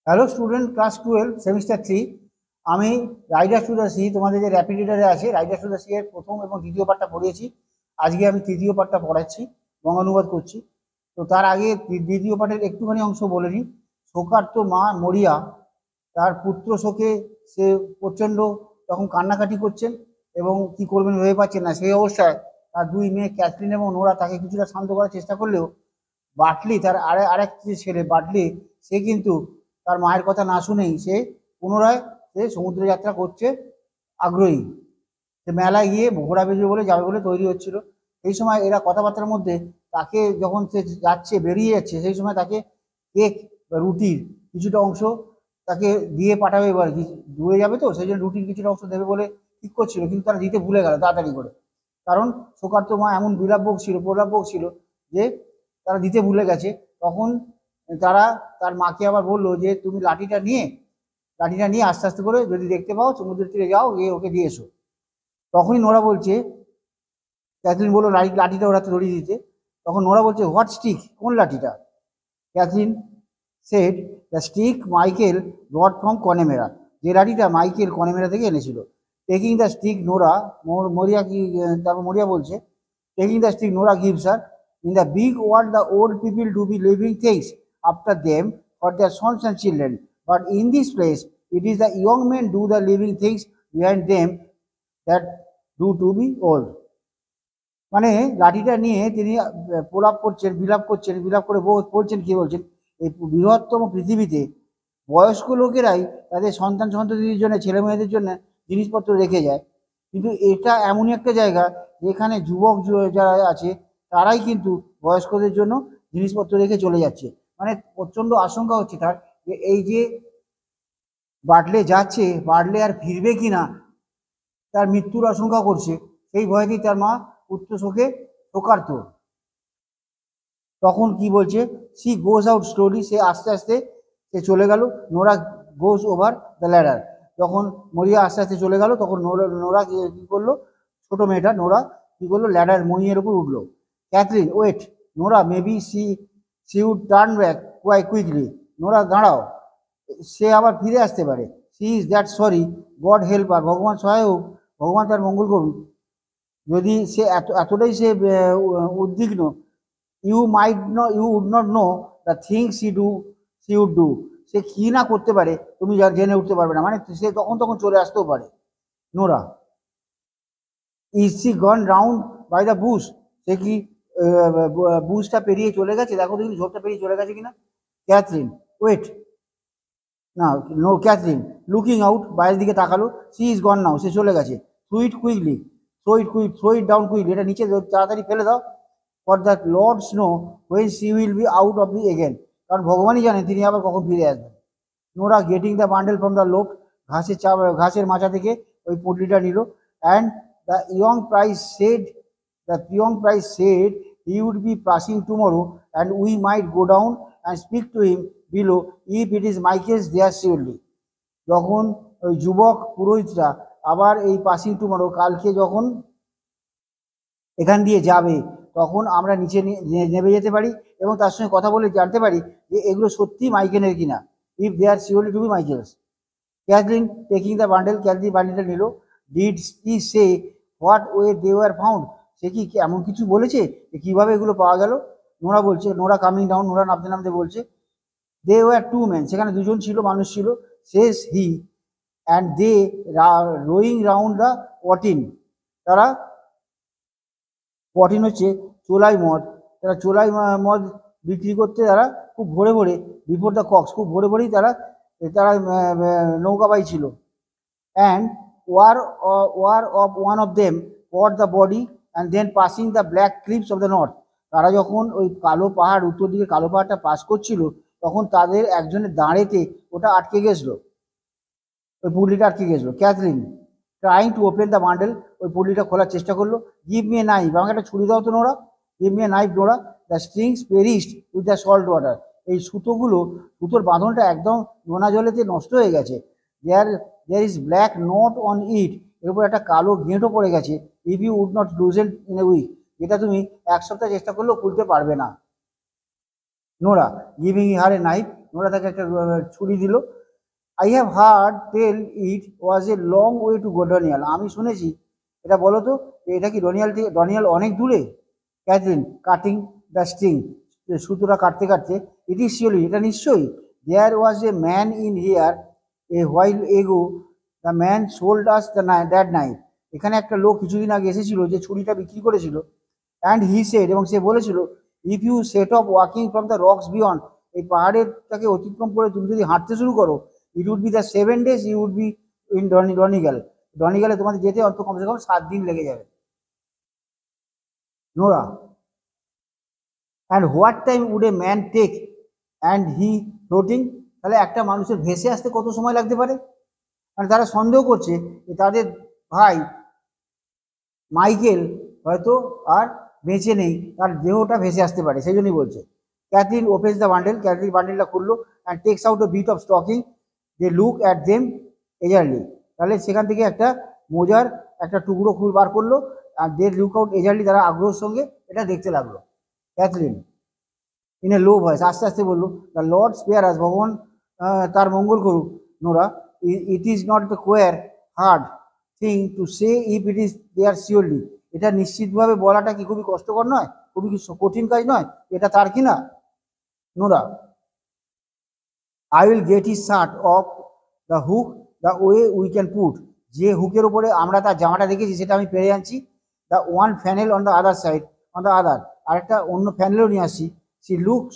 Hello student, class 12 semester 3। আমি Riders to the sea, তোমাদের যে র্যাপিড রিডারে আছে রাইডার্স টু দ্য সি এর প্রথম এবং দ্বিতীয় পার্টটা পড়িয়েছি। আজকে আমি তৃতীয় পার্টটা পড়াচ্ছি, বঙ্গানুবাদ করছি। তো তার আগে দ্বিতীয় পার্টের একটুখানি অংশ বলে নিই। শোকার্ত মা মরিয়া তার পুত্র শোকে সে প্রচণ্ড তখন কান্নাকাটি করছেন এবং কি করবেন ভেবে পাচ্ছেন না। সেই অবস্থায় তার দুই মেয়ে ক্যাথরিন এবং নোরা তাকে কিছুটা শান্ত করার চেষ্টা করলেও বাটলি তার আরেক যে ছেলে বাটলি, সে কিন্তু তার মায়ের কথা না শুনেই সে পুনরায় সে সমুদ্র যাত্রা করছে আগ্রহী। সে মেলায় গিয়ে ঘোড়া বেচবে বলে যাবে বলে তৈরি হচ্ছিল। সেই সময় এরা কথাবার্তার মধ্যে তাকে যখন সে যাচ্ছে বেরিয়ে যাচ্ছে সেই সময় তাকে কেক বা রুটির কিছুটা অংশ তাকে দিয়ে পাঠাবে, এবার দূরে যাবে তো সেই জন্য রুটির কিছুটা অংশ দেবে বলে ঠিক করছিল, কিন্তু তারা দিতে ভুলে গেল তাড়াতাড়ি করে। কারণ শোকার্ত মা এমন প্রলাপ বকছিল যে তারা দিতে ভুলে গেছে। তখন তারা তার মাকে আবার বললো যে তুমি লাঠিটা নিয়ে আস্তে আস্তে করে যদি দেখতে পাও সমুদ্রের তীরে যাও, গিয়ে ওকে দিয়ে এসো। তখনই নোরা বলছে, ক্যাথরিন বললো লাঠিটা ওর হাতে ধরিয়ে দিতে। তখন নোরা বলছে হোয়াট স্টিক, কোন লাঠিটা? Catherine said the stick Michael brought from Connemara, যে লাঠিটা মাইকেল কনেমেরা থেকে এনেছিল। টেকিং দ্য স্টিক নোরা, মরিয়া কি তারপর মরিয়া বলছে, taking the stick Nora gives her, in the big world the old people do be living things after them for their sons and children, but in this place it is the young men do the living things behind them that do to be old. মানে লাঠিটা নিয়ে তিনি প্রলাপ করছেন, বিলাপ করে বলছেন, কি বলছেন, এই বৃহত্তম পৃথিবীতে বয়স্ক লোকেরাই তাদের সন্তান সন্ততির জন্য, ছেলে মেয়েদের জন্য জিনিসপত্র রেখে যায়, কিন্তু এটা এমনই একটা জায়গা যেখানে যুবক যারা আছে তারাই কিন্তু বয়স্কদের জন্য জিনিসপত্র রেখে চলে যাচ্ছে। মানে প্রচণ্ড আশঙ্কা হচ্ছে তার যে এই যে বাটলে যাচ্ছে, বাটলে আর ফিরবে কিনা, তার মৃত্যুর আশঙ্কা করছে। সেই ভয়তেই তার মা পুত্র শোকে শোকার্ত। তখন কি বলছে, সি গোজ আউট স্লোলি, সে আস্তে আস্তে সে চলে গেল। Nora goes over the ladder, যখন মরিয়া আস্তে আস্তে চলে গেল তখন নোরা কি করলো, ছোট মেয়েটা নোরা কি করলো, ল্যাডার মইয়ের উপর উঠলো। Catherine wait Nora, maybe she would turn back quite quickly, Nora দাঁড়াও, সে আবার ফিরে আসতে পারে। She is that sorry, God help her, ভগবান সহায় হোক, ভগবান তার মঙ্গল করুন। যদি সে এতটাই সে উদ্বিগ্ন, you would not know the things she would do, সে কি না করতে পারে তুমি জেনে উঠতে পারবে না। মানে সে তখন চলে আসতেও পারে। Nora, is she gone round by the bush, সে কি বুশটা পেরিয়ে চলে গেছে, দেখো দেখি ঝোপটা পেরিয়ে চলে গেছে কিনা। ক্যাথরিন ওয়েট না, নো ক্যাথরিন লুকিং আউট, বাইরের দিকে তাকালো, সি ইজ গন নাও, সে চলে গেছে। Throw it quickly, throw it down quickly, এটা নিচে তাড়াতাড়ি ফেলে দাও। For that lords know when she will be out of the again, কারণ ভগবানই জানেন তিনি আবার কখন ফিরে আসবেন। Nora getting the bundle from the লোক, ঘাসের মাচা থেকে ওই পুটলিটা নিল। And the young priest said he would be passing tomorrow and we might go down and speak to him below if it is my case there surely. যখন ওই যুবক পুরোহিতরা আবার এই পাসিং টুমরো, কালকে যখন এখান দিয়ে যাবে তখন আমরা নিচে নেমে যেতে পারি এবং তার সঙ্গে কথা বলে জানতে পারি যে এগুলো সত্যি মাইকেলের কিনা, if they are surely to be Michael's. Catherine taking the bundle, Catherine বান্ডেলটা নিল। Did he say what way they were found, সে কি এমন কিছু বলেছে যে কীভাবে এগুলো পাওয়া গেল? নোরা বলছে, নোরা কামিং ডাউন, নোরা নামতে নামতে বলছে, দে ওয়ার টু ম্যান, সেখানে দুজন ছিল, মানুষ ছিল। শেষ he and they rowing round the poteen, তারা, পটিন হচ্ছে চোলাই মদ, তারা চোলাই মদ বিক্রি করতে তারা খুব ভোরে ভোরে, বিফোর দ্য কক্স, খুব ভোরে ভোরেই তারা তারা নৌকাবাই ছিল। And war of one of them caught the body and then passing the black cliffs of the north, তারা যখন ওই কালো পাহাড়, উত্তর দিকে কালো পাহাড়টা পাস করছিল তখন তাদের একজনের দাঁড়েতে ওটা আটকে গেছিলো, ওই পুটলিটা আটকে গেছিলো। Cathleen trying to open the bundle, ওই পুটলিটা খোলার চেষ্টা করলো। গিভ মি এ নাইফ, আমাকে একটা ছুরি দাও তো Nora, give me a knife Nora, the strings perished with the salt water, এই সুতোর বাঁধনটা একদম নোনা জলেতে নষ্ট হয়ে গেছে। There is black knot on it, এর উপর একটা কালো গেঁটও পড়ে গেছে। If you would not loosen in a week, যেটা তুমি এক সপ্তাহ চেষ্টা করলেও খুলতে পারবে না। Nora giving her a knife, Nora তাকে একটা ছুরি দিল। I have heard tell it was a long way to go Donegal. আমি শুনেছি, এটা বলো তো এটা কি ডনিয়াল থেকে, ডনিয়াল অনেক দূরে? ক্যাথরিন কাটিং দ্য স্ট্রিং, সুতোটা কাটতে কাটতে, ইট ইজ শিওরলি, এটা নিশ্চয়ই, there was a man in here a while ago, the man sold us the that night. এখানে একটা লোক কিছুদিন আগে এসেছিল যে ছুরিটা বিক্রি করেছিল। অ্যান্ড হি সেড, এবং সে বলেছিল, if you set off walking from the rocks beyond, এই পাহাড়েরটাকে অতিক্রম করে তুমি যদি হাঁটতে শুরু করো, it would be the 7 days you would be in Donegal, ডনিগালে তোমাদের যেতে অন্ত কমসে কম 7 দিন লেগে যাবে। Nora, and what time would a man take and he floating, তাহলে একটা মানুষের ভেসে আসতে কত সময় লাগতে পারে? মানে তারা সন্দেহ করছে যে তাদের ভাই মাইকেল হয়তো আর বেঁচে নেই, তার দেহটা ভেসে আসতে পারে, সেই জন্যই বলছে। Catherine opens the bundle, Catherine বান্ডেলটা খুললো, and takes out a bit of stocking, they look at them eagerly, তাহলে সেখান থেকে একটা মোজার একটা টুকরো বার করলো, আর দে লুক আউট এজারলি, তারা আগ্রহের সঙ্গে এটা দেখতে লাগলো। Cathleen in a low voice, আস্তে আস্তে বললো, দ্য লর্ড স্পেয়ার আস, ভগবান তার মঙ্গল করুক। Nora, it is not the quare hard thing to say if it is there surely, এটা নিশ্চিতভাবে বলাটা কি খুবই কষ্টকর নয়, খুবই কি কঠিন কাজ নয়, এটা তার কি না? Nora, I will get his shirt of the hook the way we can put, যে হুকের উপরে আমরা তার জামাটা রেখেছি সেটা আমি পেরে আনছি। The one flannel on the other side, on the other, আরেকটা অন্য ফ্যানেলও নিয়ে আসছি। She looks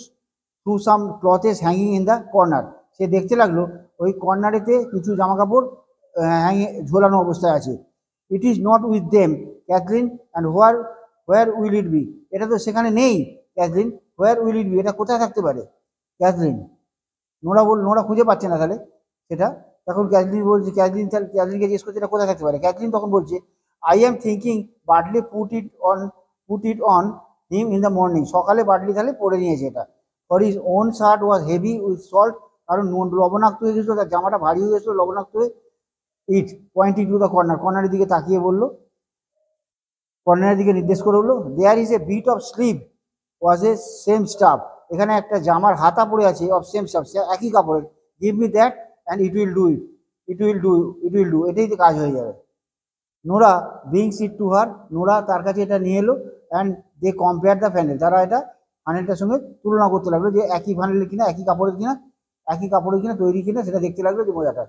through some clothes hanging in the corner, সে দেখতে লাগলো ওই কর্নারেতে কিছু জামা কাপড় ঝোলানো অবস্থায় আছে। It is not with them Cathleen, and where will it be, এটা তো সেখানে নেই Cathleen, where will it be, এটা কোথায় থাকতে পারে? ক্যাথরিন, নোরা খুঁজে পাচ্ছে না তাহলে সেটা। তখন ক্যাথরিন বলছে, ক্যাথরিনকে জিজ্ঞেস করছে এটা কোথায় থাকতে পারে। ক্যাথরিন তখন বলছে, I am thinking Bartley put it on him in the morning, সকালে বার্ডলি তাহলে পরে নিয়েছে এটা। For his own shirt was heavy with salt, কারণ লবণাক্ত হয়ে গেছিলো, তার জামাটা ভারী হয়ে গেছিলো লবণাক্ত হয়ে। It pointing to the corner, কর্নারের দিকে তাকিয়ে বললো, কর্নারের দিকে নির্দেশ করে বললো, there is a bit of sleeve was a same stuff, এখানে একটা জামার হাতা পড়ে আছে অফ সেম স্টাফ, একই কাপড়ের, give me that and it will do এটাই তো কাজ হয়ে যাবে। Nora brings it to her, Nora তার কাছে এটা নিয়ে এলো, and they compare the flannel, তারা এটা ফানেলটার সঙ্গে তুলনা করতে লাগলো যে একই ফানেলের কিনা, একই কাপড়ের কিনা তৈরি কিনা, সেটা দেখতে লাগলো যে মোজাটা,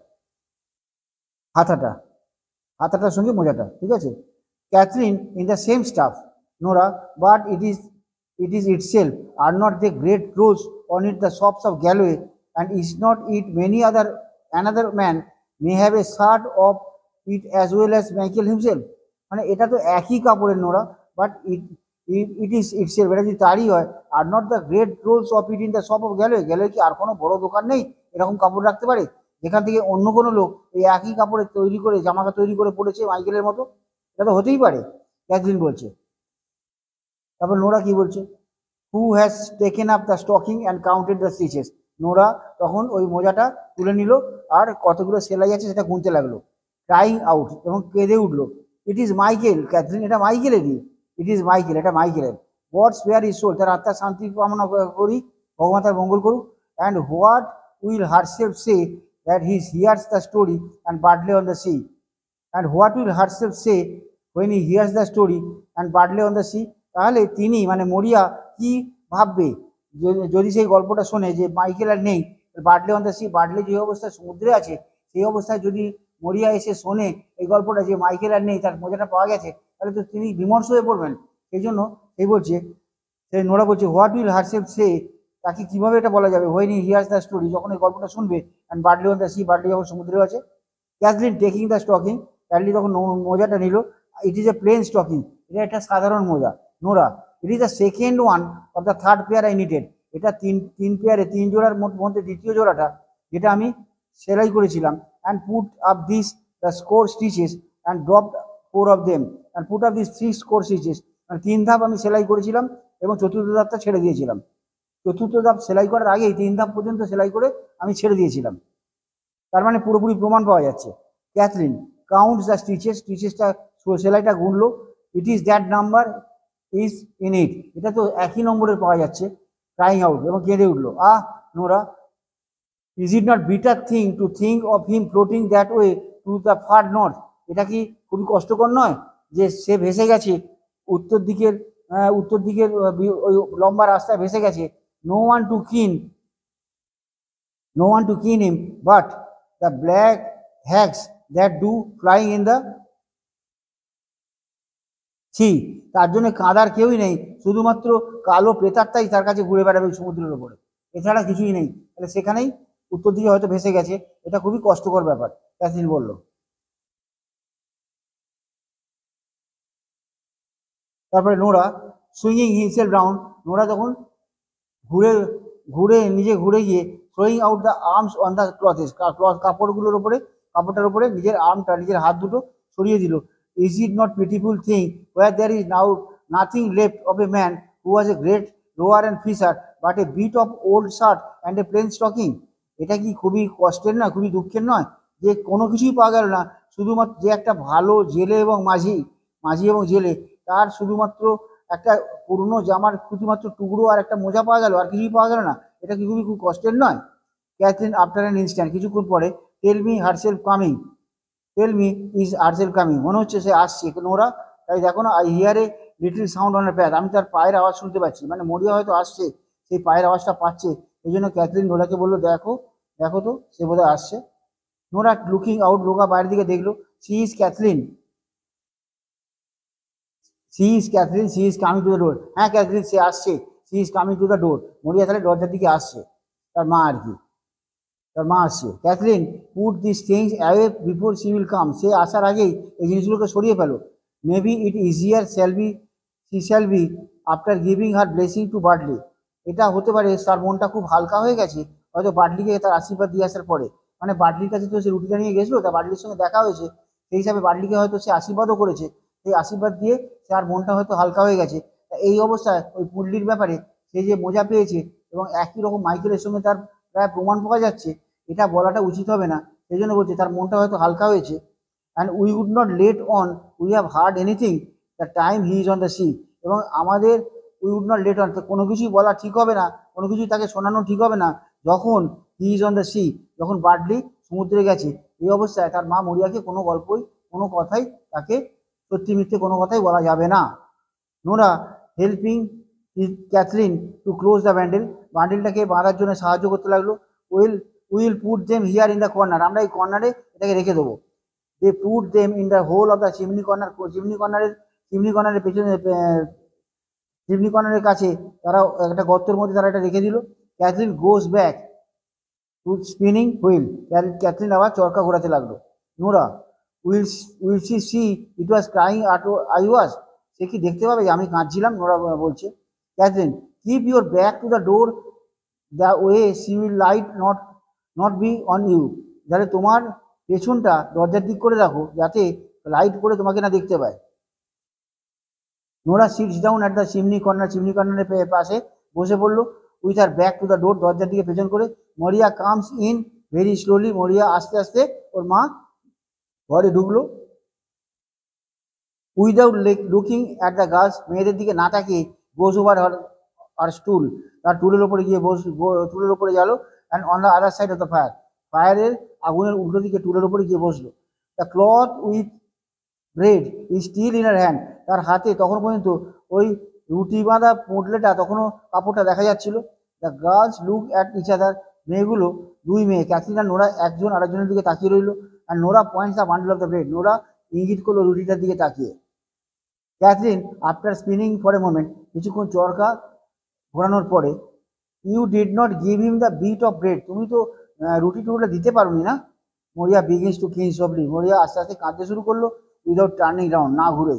হাতাটার সঙ্গে মোজাটা, ঠিক আছে। Cathleen in the same stuff, Nora, but it is itself, are not the great roads on it the shops of Galloway, and is not it many another man may have a shirt of it as well as Michael himself, মানে এটা তো একই কাপড়ের Nora, but it is itself, এটা যদি তারই হয়, are not the great rolls of it in the shop of Galway কি আর কোনো বড় দোকান নেই এরকম কাপড় রাখতে পারে যেখান থেকে অন্য কোনো লোক এই একই কাপড়ে তৈরি করে জামাটা তৈরি করে পড়েছে মাইকেলের মতো? এটা তো হতেই পারে, ক্যাথরিন বলছে। তারপর নোরা কি বলছে, who has taken up the stocking and counted the stitches, Nora তখন ওই মোজাটা তুলে নিল আর কতগুলো সেলাই আছে সেটা গুনতে লাগলো। ক্রাইং আউট, এবং কেঁদে উঠলো, ইট ইজ মাইকেল, ক্যাথরিন এটা মাইকেলেরই, ইট ইজ মাইকেল, এটা মাইকেলের। গড স্পেয়ার ইজ সোল, তার আত্মার শান্তি কামনা করি, ভগবান তার মঙ্গল করুক। And what will herself say that he hears the story and Bartley on the sea, and what will herself say when he hears the story and Bartley on the sea, তাহলে তিনি মানে মরিয়া কি ভাববে যদি সেই গল্পটা শোনে যে মাইকেল আর নেই, বার্ডলে অন দ্য সি, বার্ডলে যে অবস্থায় সমুদ্রে আছে সেই অবস্থায় যদি মরিয়া এসে শোনে এই গল্পটা যে মাইকেল আর নেই, তার মজাটা পাওয়া গেছে, তাহলে তো তিনি বিমর্ষ হয়ে পড়বেন। সেই জন্য সেই বলছে, সেই নোরা বলছে, হোয়াট উইল হারসেলফ সে, তাকে কিভাবে এটা বলা যাবে, when he hears the story, যখন এই গল্পটা শুনবে, and Bartley on the sea, Bartley যখন সমুদ্রেও আছে। Cathleen taking the stocking, Cathleen তখন মোজাটা নিল, it is a plain stocking, এটা একটা সাধারণ মোজা। Nora, it is the second one of the third pair I knitted, এটা তিন পেয়ারে, 3 জোড়ার মধ্যে দ্বিতীয় জোড়াটা যেটা আমি সেলাই করেছিলাম। And put up this the score stitches and dropped 4 of them and put up this 3 score stitches, মানে 3 ধাপ আমি সেলাই করেছিলাম এবং চতুর্থ ধাপটা ছেড়ে দিয়েছিলাম। চতুর্থ ধাপ সেলাই করার আগেই 3 ধাপ পর্যন্ত সেলাই করে আমি ছেড়ে দিয়েছিলাম, তার মানে পুরোপুরি প্রমাণ পাওয়া যাচ্ছে। ক্যাথরিন কাউন্টস দ্য স্টিচেসটা সেলাইটা গুনলো, it is that number is in it, এটা তো একই নম্বরের পাওয়া যাচ্ছে। ক্রাইং আউট, এবং কেঁদে উঠলো, Nora, is it not bitter thing to think of him floating that way to the far north? এটা কি খুবই কষ্টকর নয় যে সে ভেসে গেছে উত্তর দিকের, ওই লম্বা রাস্তায় ভেসে গেছে। No one to keen, no one to keen him but the black hags that do flying in the sea. তার জন্য কাঁদার কেউই নেই, শুধুমাত্র কালো প্রেতাত্মাই তার কাছে ঘুরে বেড়াবে সমুদ্রের ওপরে, এছাড়া কিছুই নেই। তাহলে সেখানেই উত্তর দিকে হয়তো ভেসে গেছে, এটা খুবই কষ্টকর ব্যাপার, ক্যাথরিন বলল। তারপরে নোরা সুইংিং হিমসেলফ রাউন্ড, নোরা তখন ঘুরে নিজে ঘুরে গিয়ে throwing out the arms on the clothes, কাপড়গুলোর উপরে, কাপড়টার উপরে নিজের আর্মটা, নিজের হাত দুটো সরিয়ে দিল। Is it not beautiful thing where there is now nothing left of a man who was a great rower and fisher but a bit of old shirt and a plain stocking? এটা কি খুবই কষ্টের নয়, খুবই দুঃখের নয় যে কোনো কিছুই পাওয়া গেল না, শুধুমাত্র যে একটা ভালো জেলে এবং মাঝি এবং জেলে, তার শুধুমাত্র একটা পুরনো জামার শুধুমাত্র টুকরো আর একটা মোজা পাওয়া গেল, আর কিছুই পাওয়া গেল না? এটা কি খুবই খুব কষ্টের নয়? ক্যাথরিন আফটার অ্যান ইনস্ট্যান্ট, কিছুক্ষণ পরে, tell me herself coming, tell me is herself coming, মনে হচ্ছে সে আসছে। নোরা, তাই দেখো না, I hear a little sound on a path, আমি তার পায়ের আওয়াজ শুনতে পাচ্ছি, মানে মরিয়া হয়তো আসছে, সেই পায়ের আওয়াজটা পাচ্ছে। এই জন্য ক্যাথরিন নোরাকে বললো, দেখো দেখো তো, সে বোধহয় আসছে। নোরা লুকিং আউট, নোরা বাইরের দিকে দেখলো, she is Cathleen, she is Cathleen, she is coming to the door, হ্যাঁ ক্যাথরিন সে আসছে, she is coming to the door, Maurya তাহলে দরজার দিকে আসছে, তার মা আর কি, তার মা আসছে। Catherine put this things away before she will come, সে আসার আগেই এই জিনিসগুলোকে সরিয়ে ফেলো। Maybe it easier shall be after giving her blessing to Bartley, এটা হতে পারে তার মনটা খুব হালকা হয়ে গেছে হয়তো বার্ডলিকে তার আশীর্বাদ দিয়ে আসার পরে, মানে বার্ডলির কাছে তো সে রুটিটা নিয়ে গেছিলো, তার বার্ডলির সঙ্গে দেখা হয়েছে, সেই হিসাবে বার্ডলিকে হয়তো সে আশীর্বাদও করেছে, সেই আশীর্বাদ দিয়ে তার মনটা হয়তো হালকা হয়ে গেছে। এই অবস্থায় ওই পুডলির ব্যাপারে সে যে মজা পেয়েছে এবং একই রকম মাইকেলের সঙ্গে তার প্রায় প্রমাণ পাওয়া যাচ্ছে, এটা বলাটা উচিত হবে না, সেই জন্য বলছে তার মনটা হয়তো হালকা হয়েছে। And we would not let on we have heard anything the time he is on the sea, এবং আমাদের we would not let on, কোনো কিছুই বলা ঠিক হবে না, কোনো কিছুই তাকে শোনানো ঠিক হবে না যখন হি ইজ অন দ্য সি, যখন বার্ডলি সমুদ্রে গেছে। এই অবস্থায় তার মা মরিয়াকে কোনো গল্পই, কোনো কথাই তাকে সত্যি মিথ্যে কোনো কথাই বলা যাবে না। Nora helping Catherine to close the bundle, বান্ডেলটাকে বাঁধার জন্য সাহায্য করতে লাগলো। Will put them here in the corner, আমরা এই কর্নারে এটাকে রেখে দেবো। They put them in the hole of the chimney corner, chimney কর্নারের পেছনে, চিমনি কর্নারের কাছে তারা একটা গর্তের মধ্যে তারা এটা রেখে দিল। Catherine goes back to spinning wheel, ক্যাথরিন আবার চরকা ঘোরাতে লাগলো। Nora will see it was crying I was, সে কি দেখতে পাবে যে আমি কাঁদছিলাম? নোরা বলছে। Catherine keep your back to the door the way she will light not be on you, যাতে তোমার পেছনটা দরজার দিক করে রাখো যাতে লাইট করে তোমাকে না দেখতে পায়। Nora sits down at the chimney কর্নারের পাশে বসে পড়লো, with her back to the door, দরজার দিকে পেছন করে। মরিয়া কামস ইন ভেরি স্লোলি, মরিয়া আস্তে আস্তে, ওর মা ঘরে ঢুকলো। Without looking at the girls, মেয়েদের দিকে না তাকিয়ে, গোজ ওভার আর স্টুল, তার টুলের ওপরে গিয়ে টুলের ওপরে গেল। And on the other side of the fire, ফায়ারের আগুনের উল্টো দিকে টুলের ওপরে গিয়ে বসলো। The cloth with bread is still in her hand, তার হাতে তখন পর্যন্ত ওই রুটি বাঁধা পোটলেটা, তখনও কাপড়টা দেখা যাচ্ছিল। The girls look at each other, মেয়েগুলো, দুই মেয়ে ক্যাথরিন আর নোরা একজন আরেকজনের দিকে তাকিয়ে রইল। আর Nora points the bundle of the bread, Nora ইঙ্গিত করলো রুটিটার দিকে তাকিয়ে। Catherine after spinning for a moment, কিছুক্ষণ চরকা ঘোরানোর পরে, you did not give him the bit of bread, তুমি তো রুটি টুটিটা দিতে পারোনি না। মরিয়া বিগিনস টু ক্লিন সফটলি, মরিয়া আস্তে আস্তে কাঁদতে শুরু করলো, উইদাউট টার্নিং ডাউন, না ঘুরে।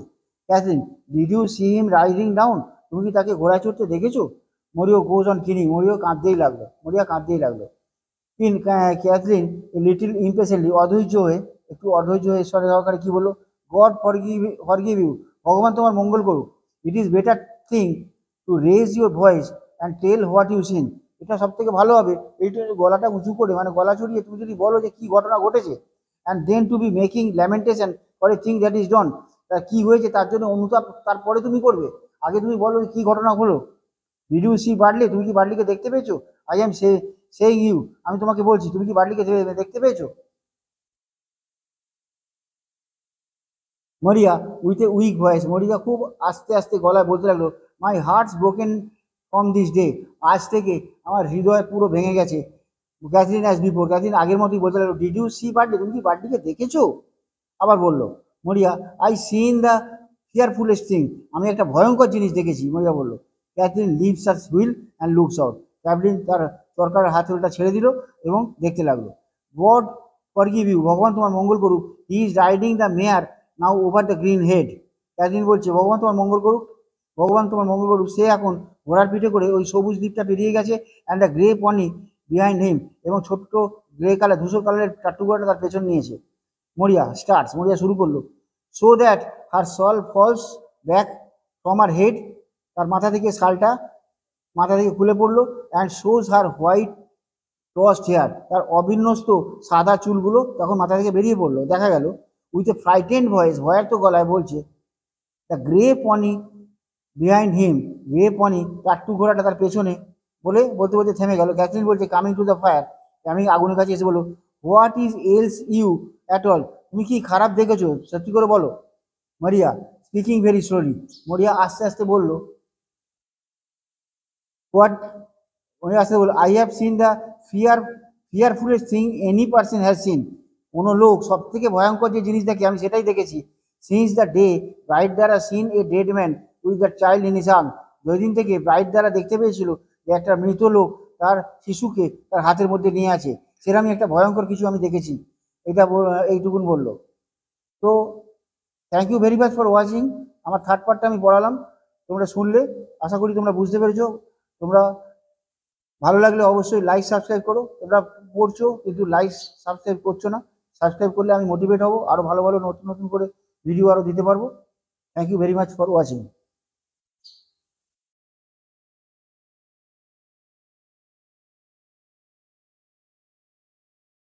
Cathleen did you see him riding down, তুমি কি তাকে ঘোড়ায় চড়তে দেখেছো? মরিও গোজ অন কিনিং, মরিয়া কাঁদতেই লাগলো। ক্যাথরিন লিটিল ইম্পেশেন্টলি, একটু অধৈর্য হয়ে সহকারে কি বললো? গড ফরগিভ ইউ, ভগবান তোমার মঙ্গল করুক। It is better thing to raise your voice and tell what you seen, এটা সব থেকে ভালো হবে, এইটা গলাটা উঁচু করে, মানে গলা চড়িয়ে তুমি যদি বলো যে কি ঘটনা ঘটেছে। And then to be making lamentation for a thing that is done, কি হয়েছে তার জন্য অনুতাপ তারপরে তুমি করবে, আগে তুমি বলো কি ঘটনা হলো। ডিড ইউ সি বার্ডলি, তুমি কি বার্ডলিকে দেখতে পেয়েছো? আই এম সেইং ইউ, আমি তোমাকে বলছি, তুমি কি বার্লিকে দেখতে পেয়েছো? মরিয়া উইথ এ উইক ভয়েস, মরিয়া খুব আস্তে আস্তে গলায় বলতে লাগলো, my heart's broken from this day, আজ থেকে আমার হৃদয় পুরো ভেঙে গেছে। ক্যাথরিন অ্যাজ বিফোর, ক্যাথরিন আগের মতোই বলতে লাগলো, ডিড ইউ সি বার্লি, তুমি কি বার্লিকে দেখেছো? আবার বললো Maurya, I seen the ফিয়ারফুলেস্ট thing, আমি একটা ভয়ঙ্কর জিনিস দেখেছি, মরিয়া বললো। Cathleen leaves her wheel and looks out, Cathleen তার চরকার হাতলটা ছেড়ে দিল এবং দেখতে লাগলো। গড ফরগিভ ইউ, ভগবান তোমার মঙ্গল করুক, he is riding the mare now over the green head, Cathleen বলছে ভগবান তোমার মঙ্গল করুক, ভগবান তোমার মঙ্গল করুক, সে এখন ঘোড়ার পিঠে করে ওই সবুজ দ্বীপটা পেরিয়ে গেছে, and the grey pony behind him, এবং ছোট্ট গ্রে কালার ধূসর কালারের টাট্টুগুলোটা তার পেছন নিয়েছে। মরিয়া স্টার্টস, মরিয়া শুরু করলো, so that her shawl falls back from her head, তার মাথা থেকে খুলে পড়লো, and shows her white tossed hair, তার অবিন্যস্ত সাদা চুলগুলো তখন মাথা থেকে বেরিয়ে পড়লো। দেখা গেল উইথ এ ফ্রাইটেন্ড ভয়েস, ভয়ের তো গলায় বলছে, the grey pony behind him, grey pony টাট্টু ঘোড়াটা তার পেছনে, বলতে বলতে থেমে গেল। ক্যাথরিন বলছে, কামিং টু দ্য ফায়ার, আমি আগুনের কাছে এসে বলো, what is ails you at all, তুমি কি খারাপ দেখেছো, সত্যি করে বলো। মারিয়া স্পিকিং ভেরি স্লোলি, মরিয়া আস্তে আস্তে বললো, হোয়াট, মরিয়া আস্তে বললো, I have seen the ফিয়ারফুলেস্ট thing any person has seen, কোনো লোক সব থেকে ভয়ঙ্কর যে জিনিস দেখে আমি সেটাই দেখেছি। Since the day Bride Dara seen a dead man with the child in his arm, যেই দিন থেকে ব্রাইট দ্বারা দেখতে পেয়েছিল যে একটা মৃত লোক তার শিশুকে তার হাতের মধ্যে নিয়ে আছে, সেরকমই একটা ভয়ঙ্কর কিছু আমি দেখেছি। এইটুকুন বললো। তো thank you very much for watching, আমার থার্ড পার্টটা আমি পড়ালাম, তোমরা শুনলে, আশা করি তোমরা বুঝতে পেরেছো। তোমরা ভালো লাগলে অবশ্যই লাইক সাবস্ক্রাইব করো, তোমরা পড়ছো কিন্তু লাইক সাবস্ক্রাইব করছো না, সাবস্ক্রাইব করলে আমি মোটিভেট হবো, আরও ভালো ভালো নতুন নতুন করে ভিডিও আরও দিতে পারবো। Thank you very much for watching.